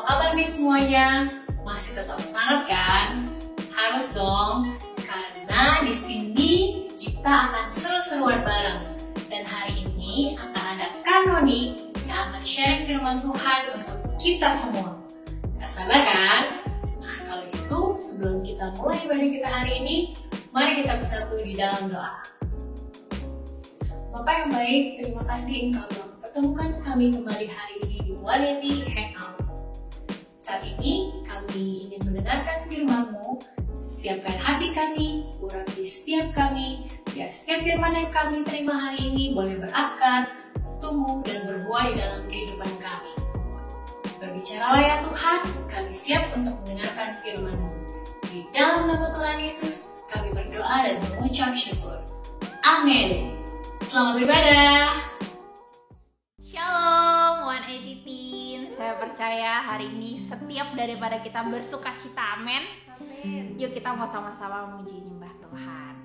kabar nih semuanya? Masih tetap semangat kan? Harus dong, karena di sini kita akan seru-seruan bareng. Dan hari ini akan ada Kak Noni yang akan sharing firman Tuhan untuk kita semua. Gak sabar kan? Nah, kalau gitu sebelum kita mulai ibadah kita hari ini, mari kita bersatu di dalam doa. Bapak yang baik, terima kasih Engkau telah mempertemukan kami kembali hari ini di Waleti Hangout. Saat ini kami ingin mendengarkan firman-Mu. Siapkan hati kami, urapi setiap kami, biar setiap firman yang kami terima hari ini boleh berakar, tumbuh, dan berbuah di dalam kehidupan kami. Berbicaralah ya Tuhan, kami siap untuk mendengarkan firman-Mu. Di dalam nama Tuhan Yesus, kami berdoa dan mengucap syukur. Amin. Selamat beribadah. Shalom 180 Teen. Saya percaya hari ini setiap daripada kita bersuka cita, amin. Yuk kita mau sama-sama memuji nyembah Tuhan.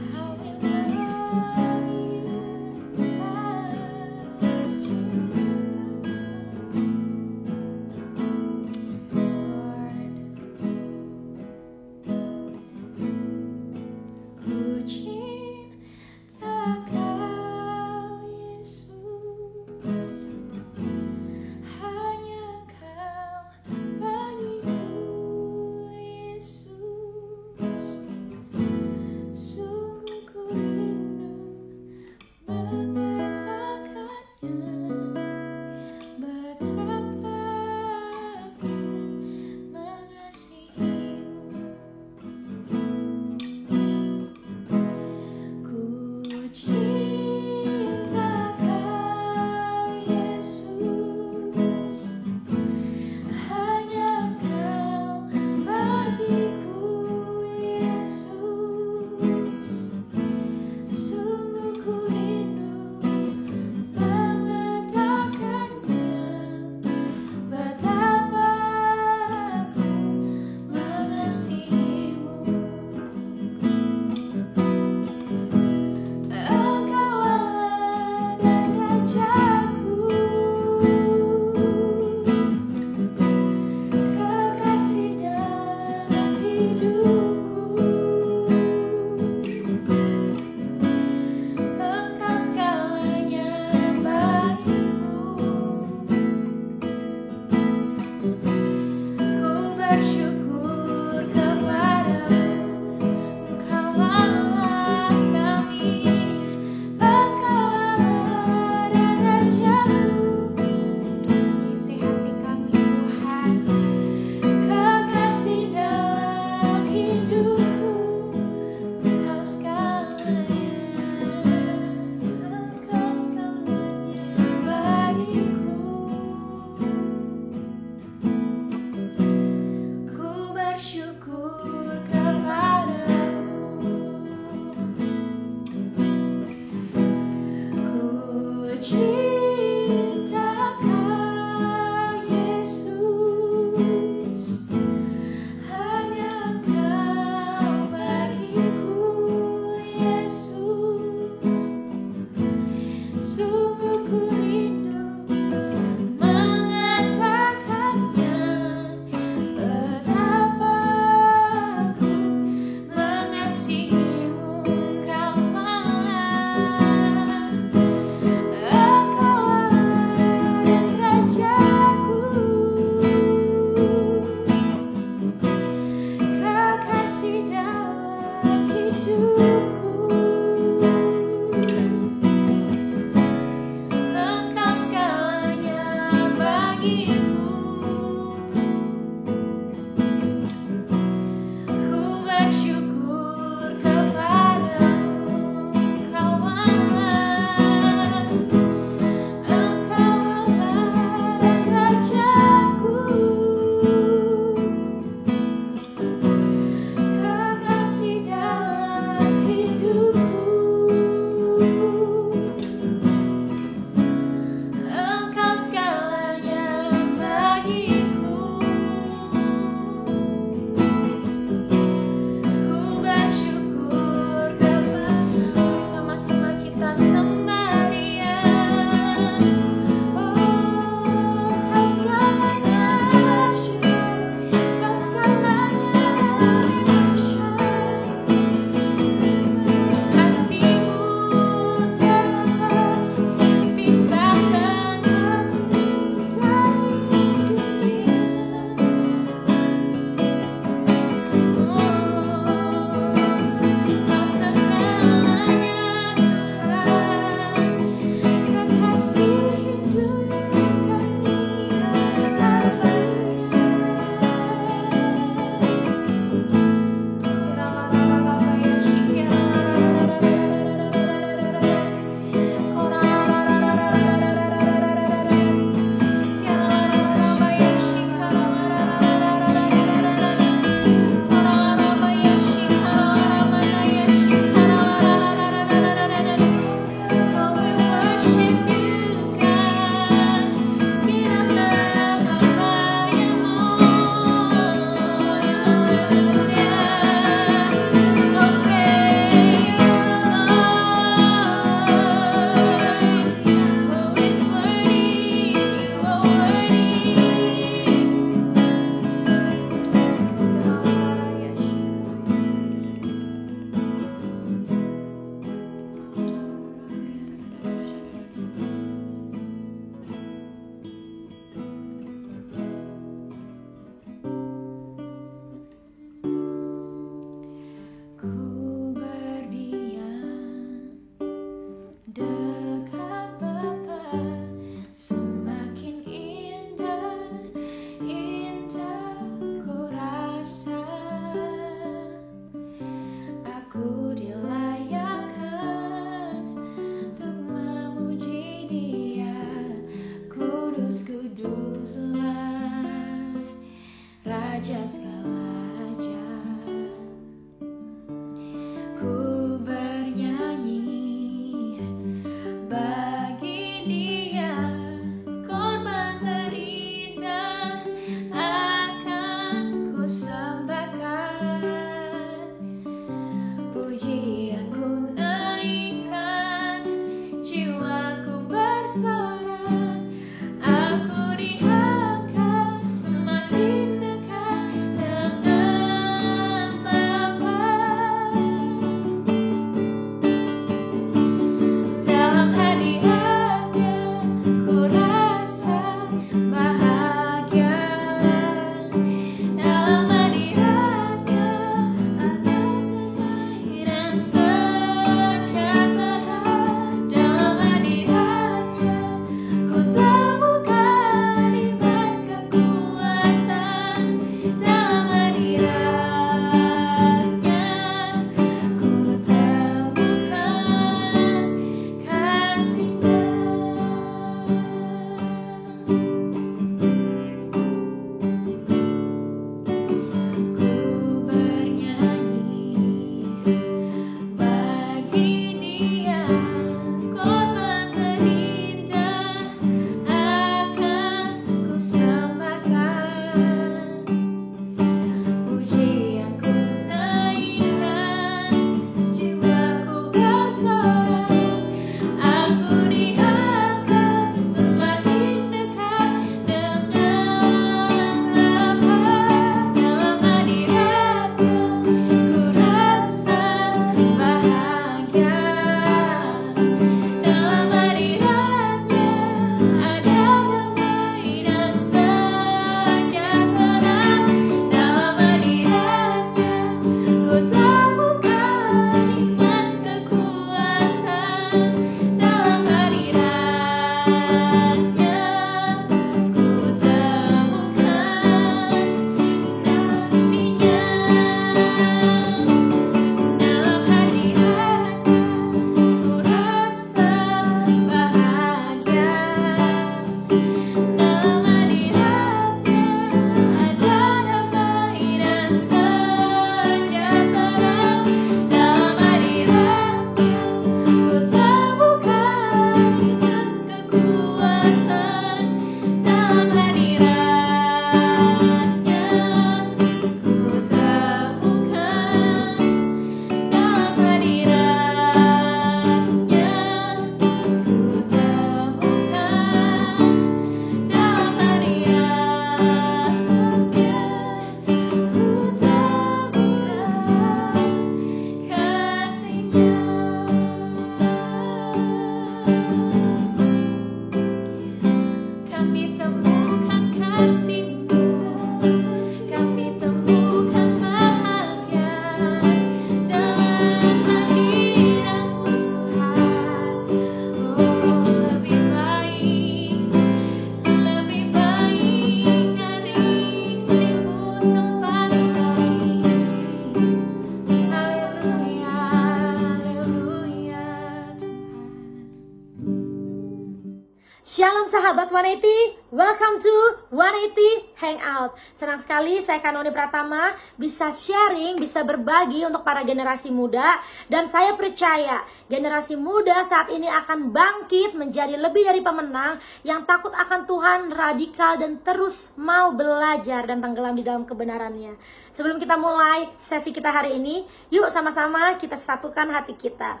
Shalom sahabat 180, welcome to 180 Hangout. Senang sekali saya Kanoni Pratama bisa sharing, bisa berbagi untuk para generasi muda. Dan saya percaya generasi muda saat ini akan bangkit menjadi lebih dari pemenang, yang takut akan Tuhan, radikal, dan terus mau belajar dan tenggelam di dalam kebenarannya. Sebelum kita mulai sesi kita hari ini, yuk sama-sama kita satukan hati kita.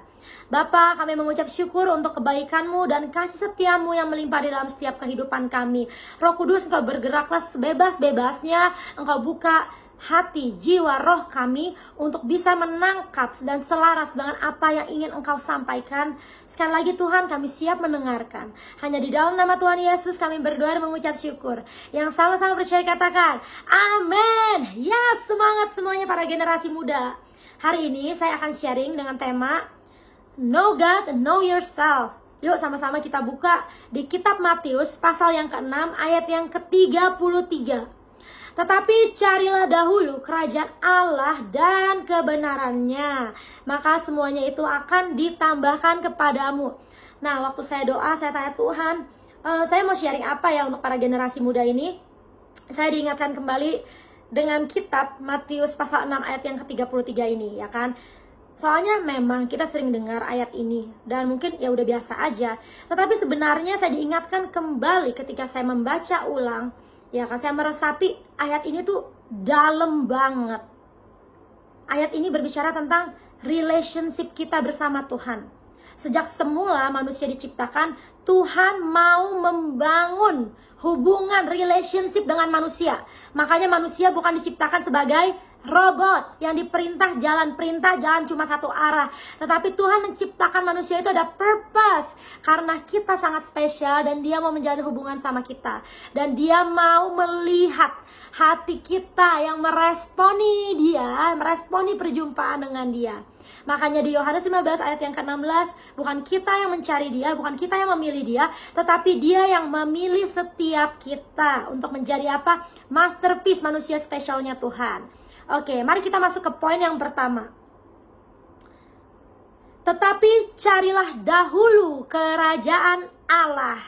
Bapa, kami mengucap syukur untuk kebaikan-Mu dan kasih setia-Mu yang melimpah di dalam setiap kehidupan kami. Roh Kudus, Engkau bergeraklah sebebas-bebasnya. Engkau buka hati, jiwa, roh kami untuk bisa menangkap dan selaras dengan apa yang ingin Engkau sampaikan. Sekali lagi Tuhan, kami siap mendengarkan. Hanya di dalam nama Tuhan Yesus kami berdoa dan mengucap syukur. Yang sama-sama percaya katakan, amin. Ya, semangat semuanya para generasi muda. Hari ini saya akan sharing dengan tema Know God, Know Yourself. Yuk sama-sama kita buka di kitab Matius pasal yang ke-6 ayat yang ke-33. Tetapi carilah dahulu kerajaan Allah dan kebenarannya, maka semuanya itu akan ditambahkan kepadamu. Nah, waktu saya doa, saya tanya Tuhan, saya mau sharing apa ya untuk para generasi muda ini? Saya diingatkan kembali dengan kitab Matius pasal 6 ayat yang ke-33 ini, ya kan? Soalnya memang kita sering dengar ayat ini dan mungkin ya udah biasa aja. Tetapi sebenarnya saya diingatkan kembali ketika saya membaca ulang, ya kan, saya meresapi ayat ini tuh dalam banget. Ayat ini berbicara tentang relationship kita bersama Tuhan. Sejak semula manusia diciptakan, Tuhan mau membangun hubungan relationship dengan manusia. Makanya manusia bukan diciptakan sebagai robot yang diperintah jalan cuma satu arah. Tetapi Tuhan menciptakan manusia itu ada purpose, karena kita sangat spesial dan Dia mau menjalin hubungan sama kita. Dan Dia mau melihat hati kita yang meresponi Dia, meresponi perjumpaan dengan Dia. Makanya di Yohanes 15 ayat yang ke-16, bukan kita yang mencari Dia, bukan kita yang memilih Dia, tetapi Dia yang memilih setiap kita untuk menjadi apa? Masterpiece manusia spesialnya Tuhan. Oke, mari kita masuk ke poin yang pertama. Tetapi carilah dahulu kerajaan Allah.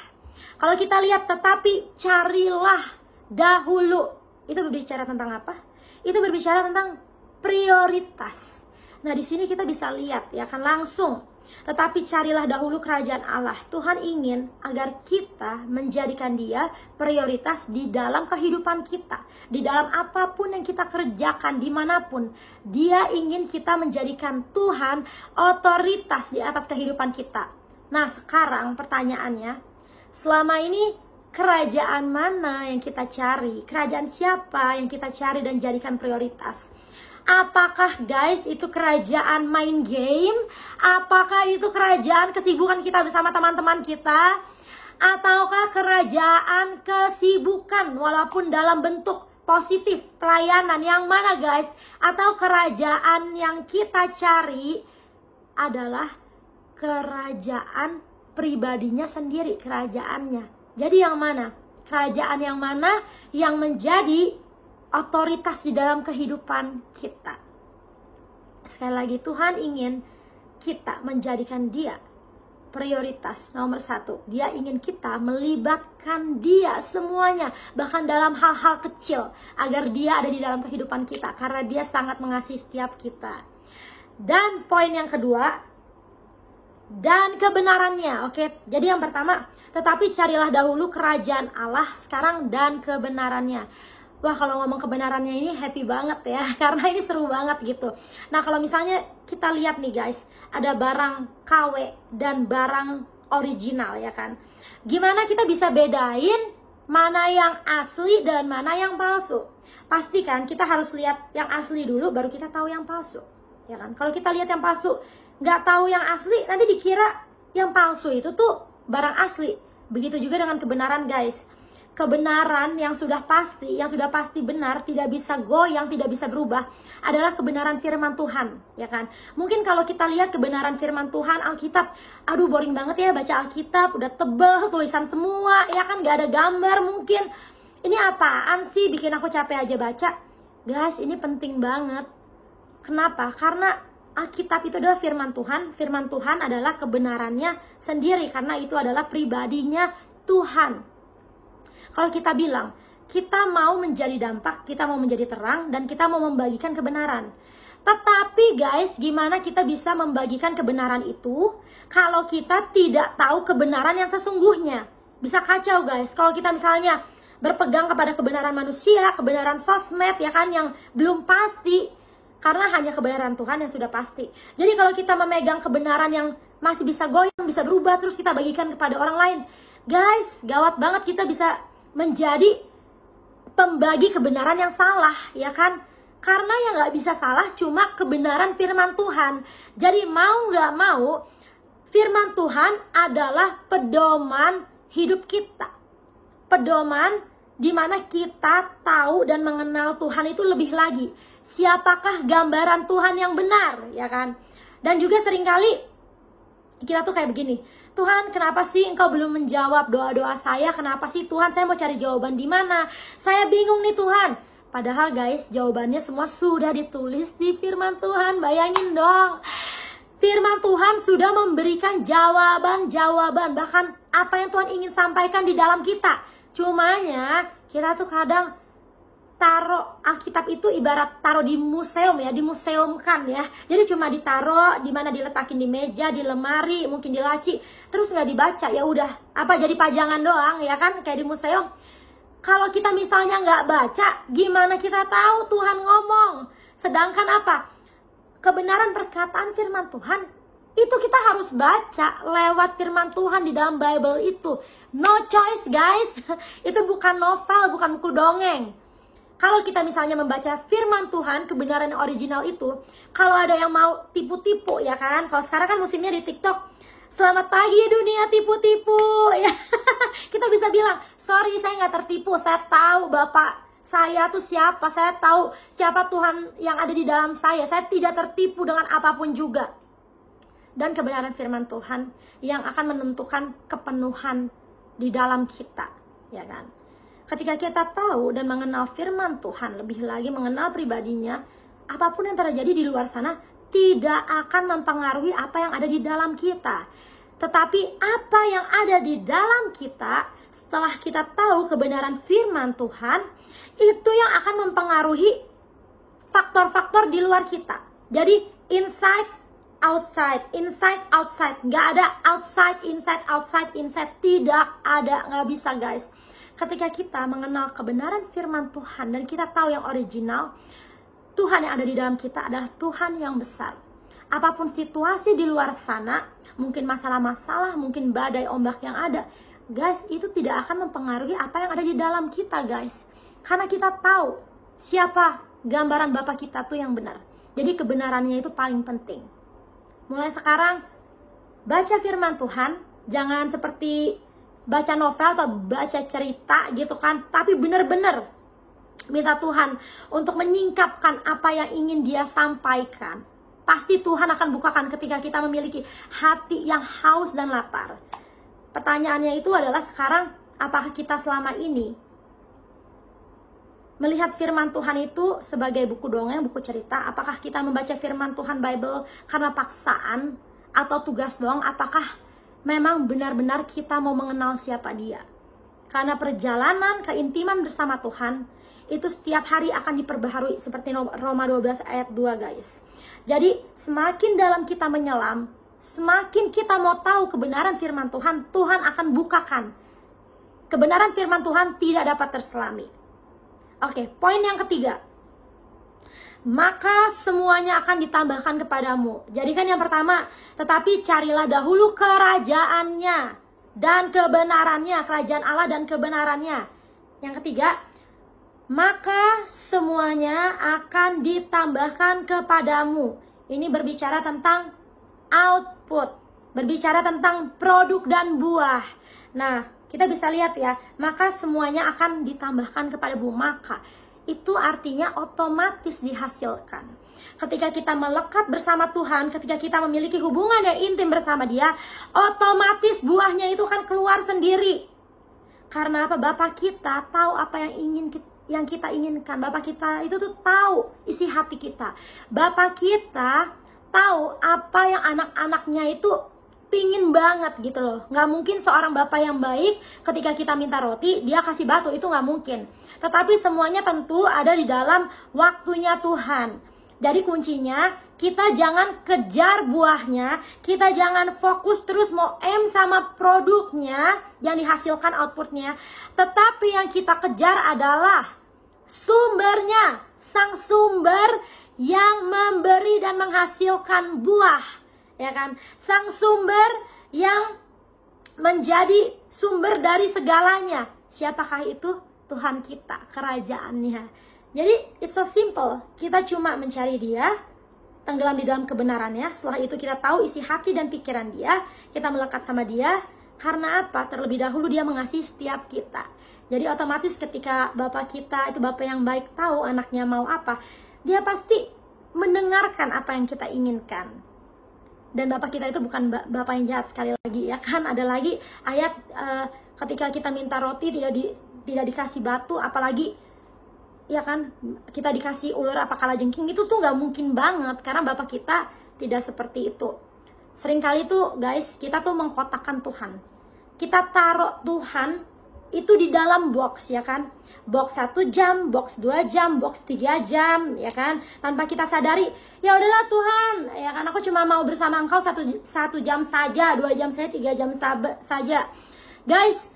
Kalau kita lihat, tetapi carilah dahulu, itu berbicara tentang apa? Itu berbicara tentang prioritas. Nah, di sini kita bisa lihat, ya kan, langsung. Tetapi carilah dahulu kerajaan Allah. Tuhan ingin agar kita menjadikan Dia prioritas di dalam kehidupan kita, di dalam apapun yang kita kerjakan, dimanapun. Dia ingin kita menjadikan Tuhan otoritas di atas kehidupan kita. Nah, sekarang pertanyaannya, selama ini kerajaan mana yang kita cari? Kerajaan siapa yang kita cari dan jadikan prioritas? Apakah guys itu kerajaan main game? Apakah itu kerajaan kesibukan kita bersama teman-teman kita? Ataukah kerajaan kesibukan walaupun dalam bentuk positif, pelayanan? Yang mana guys? Atau kerajaan yang kita cari adalah kerajaan pribadinya sendiri, kerajaannya? Jadi yang mana? Kerajaan yang mana yang menjadi otoritas di dalam kehidupan kita? Sekali lagi, Tuhan ingin kita menjadikan Dia prioritas nomor satu. Dia ingin kita melibatkan Dia semuanya, bahkan dalam hal-hal kecil, agar Dia ada di dalam kehidupan kita, karena Dia sangat mengasihi setiap kita. Dan poin yang kedua, dan kebenarannya. Oke, jadi yang pertama, tetapi carilah dahulu kerajaan Allah. Sekarang dan kebenarannya. Wah, kalau ngomong kebenarannya ini happy banget ya, karena ini seru banget gitu. Nah, kalau misalnya kita lihat nih guys, ada barang KW dan barang original, ya kan. Gimana kita bisa bedain mana yang asli dan mana yang palsu? Pasti kan kita harus lihat yang asli dulu, baru kita tahu yang palsu, ya kan. Kalau kita lihat yang palsu, nggak tahu yang asli, nanti dikira yang palsu itu tuh barang asli. Begitu juga dengan kebenaran guys. Kebenaran yang sudah pasti benar, tidak bisa goyang, tidak bisa berubah, adalah kebenaran firman Tuhan, ya kan. Mungkin kalau kita lihat kebenaran firman Tuhan, Alkitab, aduh boring banget ya baca Alkitab, udah tebel, tulisan semua, ya kan, gak ada gambar mungkin. Ini apaan sih, bikin aku capek aja baca. Guys, ini penting banget. Kenapa? Karena Alkitab itu adalah firman Tuhan adalah kebenarannya sendiri, karena itu adalah pribadinya Tuhan. Kalau kita bilang, kita mau menjadi dampak, kita mau menjadi terang, dan kita mau membagikan kebenaran. Tetapi guys, gimana kita bisa membagikan kebenaran itu kalau kita tidak tahu kebenaran yang sesungguhnya? Bisa kacau guys, kalau kita misalnya berpegang kepada kebenaran manusia, kebenaran sosmed ya kan, yang belum pasti, karena hanya kebenaran Tuhan yang sudah pasti. Jadi kalau kita memegang kebenaran yang masih bisa goyang, bisa berubah, terus kita bagikan kepada orang lain, guys, gawat banget, kita bisa menjadi pembagi kebenaran yang salah, ya kan? Karena yang gak bisa salah cuma kebenaran firman Tuhan. Jadi mau gak mau, firman Tuhan adalah pedoman hidup kita. Pedoman dimana kita tahu dan mengenal Tuhan itu lebih lagi. Siapakah gambaran Tuhan yang benar, ya kan? Dan juga seringkali kita tuh kayak begini, Tuhan, kenapa sih Engkau belum menjawab doa-doa saya? Kenapa sih Tuhan, saya mau cari jawaban di mana? Saya bingung nih Tuhan. Padahal guys, jawabannya semua sudah ditulis di firman Tuhan. Bayangin dong, firman Tuhan sudah memberikan jawaban-jawaban, bahkan apa yang Tuhan ingin sampaikan di dalam kita. Cumanya kita tuh kadang taruh Alkitab itu ibarat taruh di museum ya, dimuseumkan ya. Jadi cuma ditaruh di mana, diletakin di meja, di lemari, mungkin di laci, terus nggak dibaca. Ya udah, apa jadi pajangan doang ya kan, kayak di museum. Kalau kita misalnya nggak baca, gimana kita tahu Tuhan ngomong? Sedangkan apa? Kebenaran perkataan firman Tuhan, itu kita harus baca lewat firman Tuhan di dalam Bible itu. No choice guys, itu bukan novel, bukan buku dongeng. Kalau kita misalnya membaca firman Tuhan, kebenaran yang original itu, kalau ada yang mau tipu-tipu ya kan, kalau sekarang kan musimnya di TikTok, selamat pagi dunia tipu-tipu ya. Kita bisa bilang, sorry saya nggak tertipu, saya tahu Bapak saya tuh siapa, saya tahu siapa Tuhan yang ada di dalam saya tidak tertipu dengan apapun juga. Dan kebenaran firman Tuhan yang akan menentukan kepenuhan di dalam kita, ya kan. Ketika kita tahu dan mengenal firman Tuhan, lebih lagi mengenal pribadinya, apapun yang terjadi di luar sana tidak akan mempengaruhi apa yang ada di dalam kita. Tetapi apa yang ada di dalam kita, setelah kita tahu kebenaran firman Tuhan, itu yang akan mempengaruhi faktor-faktor di luar kita. Jadi inside, outside, inside, outside. Nggak ada outside, inside, outside, inside. Tidak ada, nggak bisa guys. Ketika kita mengenal kebenaran firman Tuhan dan kita tahu yang original, Tuhan yang ada di dalam kita adalah Tuhan yang besar. Apapun situasi di luar sana, mungkin masalah-masalah, mungkin badai ombak yang ada, guys, itu tidak akan mempengaruhi apa yang ada di dalam kita guys. Karena kita tahu siapa gambaran Bapa kita tuh yang benar. Jadi kebenarannya itu paling penting. Mulai sekarang, baca firman Tuhan, jangan seperti baca novel atau baca cerita gitu kan, tapi benar-benar minta Tuhan untuk menyingkapkan apa yang ingin Dia sampaikan. Pasti Tuhan akan bukakan ketika kita memiliki hati yang haus dan lapar. Pertanyaannya itu adalah sekarang, apakah kita selama ini melihat firman Tuhan itu sebagai buku dongeng, buku cerita? Apakah kita membaca firman Tuhan Bible karena paksaan atau tugas doang? Apakah memang benar-benar kita mau mengenal siapa Dia? Karena perjalanan keintiman bersama Tuhan itu setiap hari akan diperbaharui seperti Roma 12 ayat 2 guys. Jadi semakin dalam kita menyelam, semakin kita mau tahu kebenaran firman Tuhan, Tuhan akan bukakan. Kebenaran firman Tuhan tidak dapat terselami. Oke, poin yang ketiga. Maka semuanya akan ditambahkan kepadamu. Jadi kan yang pertama, tetapi carilah dahulu kerajaannya dan kebenarannya, kerajaan Allah dan kebenarannya. Yang ketiga, maka semuanya akan ditambahkan kepadamu. Ini berbicara tentang output, berbicara tentang produk dan buah. Nah, kita bisa lihat ya, maka semuanya akan ditambahkan kepadamu. Maka itu artinya otomatis dihasilkan. Ketika kita melekat bersama Tuhan, ketika kita memiliki hubungan yang intim bersama Dia, otomatis buahnya itu akan keluar sendiri. Karena apa? Bapa kita tahu apa yang kita inginkan. Bapa kita itu tuh tahu isi hati kita. Bapa kita tahu apa yang anak-anaknya itu pingin banget gitu loh. Nggak mungkin seorang bapak yang baik ketika kita minta roti, dia kasih batu, itu nggak mungkin. Tetapi semuanya tentu ada di dalam waktunya Tuhan. Jadi kuncinya, kita jangan kejar buahnya, kita jangan fokus terus mau aim sama produknya yang dihasilkan outputnya. Tetapi yang kita kejar adalah sumbernya, sang sumber yang memberi dan menghasilkan buah, ya kan? Sang sumber yang menjadi sumber dari segalanya. Siapakah itu? Tuhan kita, kerajaannya. Jadi it's so simple. Kita cuma mencari dia, tenggelam di dalam kebenarannya. Setelah itu kita tahu isi hati dan pikiran dia, kita melekat sama dia. Karena apa? Terlebih dahulu dia mengasihi setiap kita. Jadi otomatis ketika bapak kita itu bapak yang baik, tahu anaknya mau apa, dia pasti mendengarkan apa yang kita inginkan. Dan bapak kita itu bukan bapak yang jahat. Sekali lagi ya kan, ada lagi ayat ketika kita minta roti tidak dikasih batu, apalagi ya kan kita dikasih ular apa kalajengking, itu tuh nggak mungkin banget, karena bapak kita tidak seperti itu. Seringkali tuh guys, kita tuh mengkotakkan Tuhan. Kita taruh Tuhan itu di dalam box, ya kan? Box 1 jam, box 2 jam, box 3 jam, ya kan? Tanpa kita sadari, ya udahlah Tuhan, ya kan, aku cuma mau bersama Engkau satu jam saja, 2 jam saja, 3 jam saja. Guys,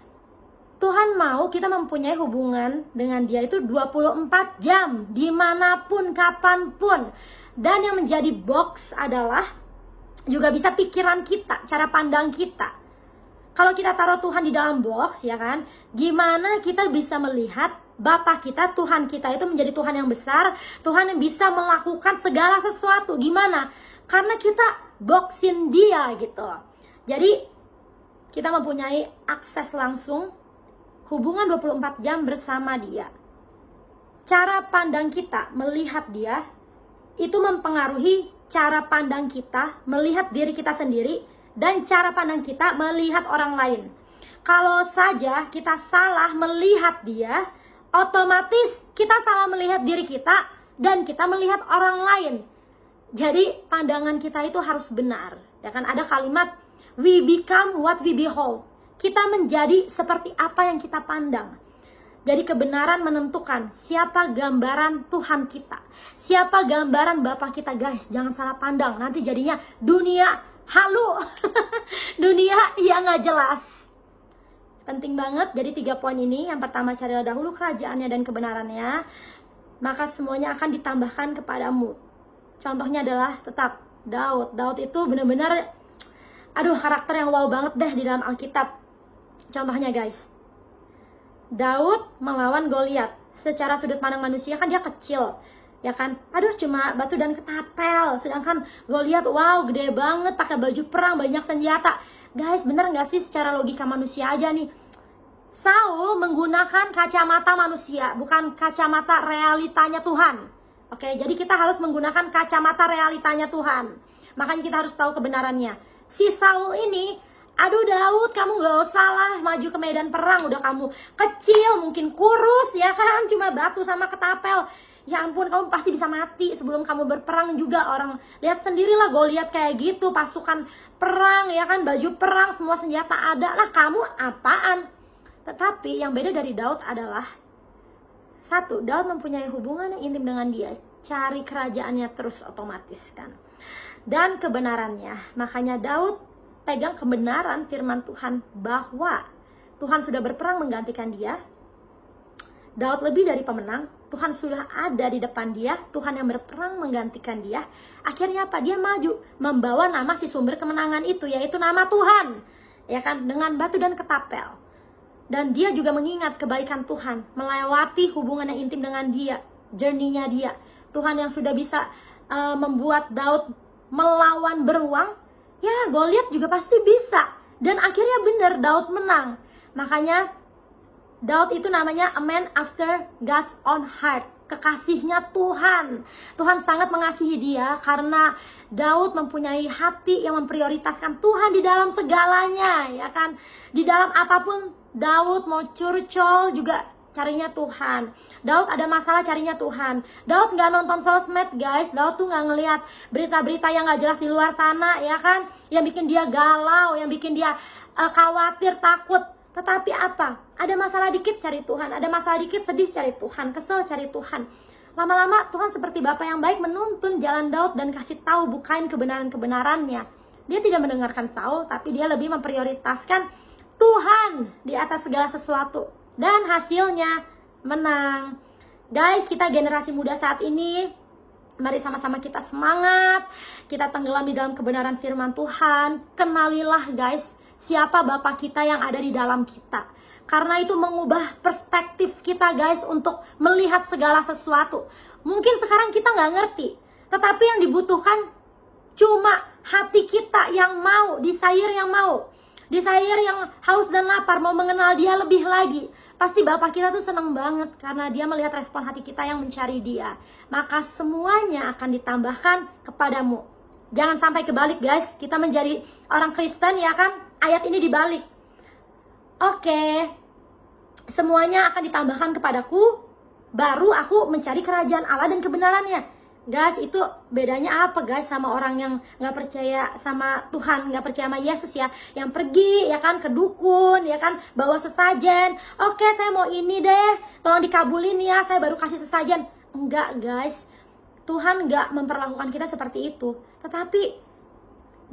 Tuhan mau kita mempunyai hubungan dengan dia itu 24 jam, dimanapun, kapanpun. Dan yang menjadi box adalah juga bisa pikiran kita, cara pandang kita. Kalau kita taruh Tuhan di dalam box, ya kan, gimana kita bisa melihat Bapa kita, Tuhan kita itu menjadi Tuhan yang besar, Tuhan yang bisa melakukan segala sesuatu. Gimana? Karena kita boxin dia gitu. Jadi kita mempunyai akses langsung, hubungan 24 jam bersama dia. Cara pandang kita melihat dia itu mempengaruhi cara pandang kita melihat diri kita sendiri dan cara pandang kita melihat orang lain. Kalau saja kita salah melihat dia, otomatis kita salah melihat diri kita dan kita melihat orang lain. Jadi pandangan kita itu harus benar. Ya kan, ada kalimat we become what we behold. Kita menjadi seperti apa yang kita pandang. Jadi kebenaran menentukan siapa gambaran Tuhan kita, siapa gambaran Bapa kita. Guys, jangan salah pandang, nanti jadinya dunia halu. Dunia yang gak jelas. Penting banget, jadi 3 poin ini. Yang pertama, carilah dahulu kerajaannya dan kebenarannya, maka semuanya akan ditambahkan kepadamu. Contohnya adalah tetap Daud. Daud itu benar-benar karakter yang wow banget deh di dalam Alkitab. Contohnya guys, Daud melawan Goliat. Secara sudut pandang manusia kan dia kecil, ya kan? Cuma batu dan ketapel. Sedangkan Goliat, wow, gede banget, pakai baju perang, banyak senjata. Guys, bener nggak sih secara logika manusia aja nih? Saul menggunakan kacamata manusia, bukan kacamata realitanya Tuhan. Oke, jadi kita harus menggunakan kacamata realitanya Tuhan. Makanya kita harus tahu kebenarannya. Si Saul ini, Daud, kamu gak usah lah maju ke medan perang. Udah kamu kecil, mungkin kurus, ya kan? Cuma batu sama ketapel. Ya ampun, kamu pasti bisa mati sebelum kamu berperang juga. Orang lihat sendirilah Goliat kayak gitu, pasukan perang, ya kan? Baju perang, semua senjata ada. Lah kamu apaan? Tetapi yang beda dari Daud adalah, satu, Daud mempunyai hubungan yang intim dengan dia. Cari kerajaannya terus otomatis kan. Dan kebenarannya. Makanya Daud pegang kebenaran firman Tuhan bahwa Tuhan sudah berperang menggantikan dia. Daud lebih dari pemenang. Tuhan sudah ada di depan dia. Tuhan yang berperang menggantikan dia. Akhirnya apa? Dia maju membawa nama si sumber kemenangan itu, yaitu nama Tuhan, ya kan, dengan batu dan ketapel. Dan dia juga mengingat kebaikan Tuhan, melewati hubungan yang intim dengan dia, journey-nya dia. Tuhan yang sudah bisa membuat Daud melawan beruang. Ya, Goliat juga pasti bisa. Dan akhirnya benar, Daud menang. Makanya Daud itu namanya a man after God's own heart. Kekasihnya Tuhan. Tuhan sangat mengasihi dia karena Daud mempunyai hati yang memprioritaskan Tuhan di dalam segalanya, ya kan? Di dalam apapun Daud mau curcol juga carinya Tuhan. Daud ada masalah, carinya Tuhan. Daud nggak nonton sosmed guys. Daud tuh nggak ngelihat berita-berita yang nggak jelas di luar sana, ya kan, yang bikin dia galau, yang bikin dia khawatir, takut. Tetapi apa? Ada masalah dikit cari Tuhan, ada masalah dikit sedih cari Tuhan, kesel cari Tuhan. Lama-lama Tuhan seperti Bapa yang baik menuntun jalan Daud dan kasih tahu, bukain kebenaran-kebenarannya. Dia tidak mendengarkan Saul, tapi dia lebih memprioritaskan Tuhan di atas segala sesuatu. Dan hasilnya menang. Guys, kita generasi muda saat ini, mari sama-sama kita semangat. Kita tenggelam di dalam kebenaran firman Tuhan. Kenalilah guys, siapa Bapa kita yang ada di dalam kita. Karena itu mengubah perspektif kita guys untuk melihat segala sesuatu. Mungkin sekarang kita nggak ngerti, tetapi yang dibutuhkan cuma hati kita yang mau, desire yang mau. Desire yang haus dan lapar, mau mengenal dia lebih lagi. Pasti Bapak kita tuh senang banget karena dia melihat respon hati kita yang mencari dia. Maka semuanya akan ditambahkan kepadamu. Jangan sampai kebalik guys, kita menjadi orang Kristen ya kan, ayat ini dibalik. Oke, semuanya akan ditambahkan kepadaku, baru aku mencari kerajaan Allah dan kebenarannya. Guys, itu bedanya apa guys sama orang yang gak percaya sama Tuhan, gak percaya sama Yesus ya, yang pergi ya kan ke dukun ya kan, bawa sesajen. Oke, saya mau ini deh, tolong dikabulin ya, saya baru kasih sesajen. Enggak guys, Tuhan gak memperlakukan kita seperti itu. Tetapi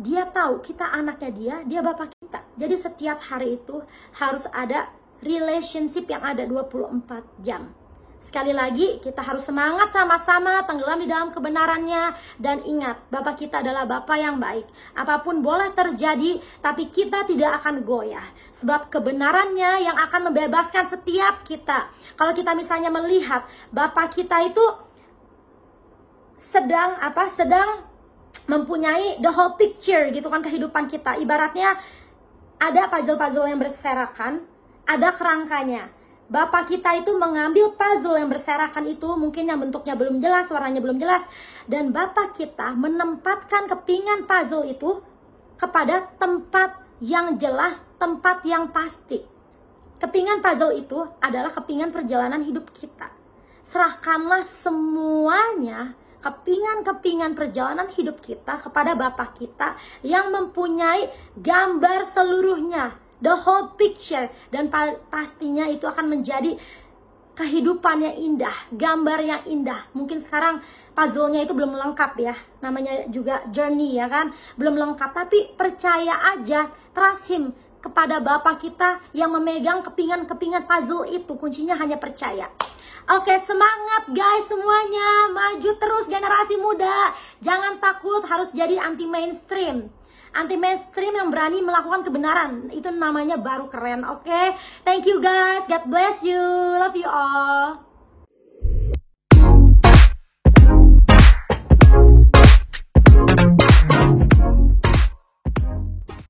dia tahu kita anaknya dia Bapa kita. Jadi setiap hari itu harus ada relationship yang ada 24 jam. Sekali lagi, kita harus semangat sama-sama, tenggelam di dalam kebenarannya. Dan ingat, Bapa kita adalah Bapa yang baik. Apapun boleh terjadi, tapi kita tidak akan goyah. Sebab kebenarannya yang akan membebaskan setiap kita. Kalau kita misalnya melihat, Bapa kita itu sedang mempunyai the whole picture gitu kan, kehidupan kita. Ibaratnya ada puzzle-puzzle yang berserakan, ada kerangkanya. Bapak kita itu mengambil puzzle yang berserakan itu, mungkin yang bentuknya belum jelas, warnanya belum jelas, dan Bapak kita menempatkan kepingan puzzle itu kepada tempat yang jelas, tempat yang pasti. Kepingan puzzle itu adalah kepingan perjalanan hidup kita. Serahkanlah semuanya, kepingan-kepingan perjalanan hidup kita kepada Bapak kita yang mempunyai gambar seluruhnya, the whole picture, dan pastinya itu akan menjadi kehidupan yang indah, gambar yang indah. Mungkin sekarang puzzle-nya itu belum lengkap ya, namanya juga journey ya kan, belum lengkap, tapi percaya aja, trust him, kepada Bapa kita yang memegang kepingan-kepingan puzzle itu. Kuncinya hanya percaya. Oke, semangat guys semuanya, maju terus generasi muda, jangan takut harus jadi anti mainstream. Anti mainstream yang berani melakukan kebenaran, itu namanya baru keren. Oke, thank you guys, God bless you, love you all.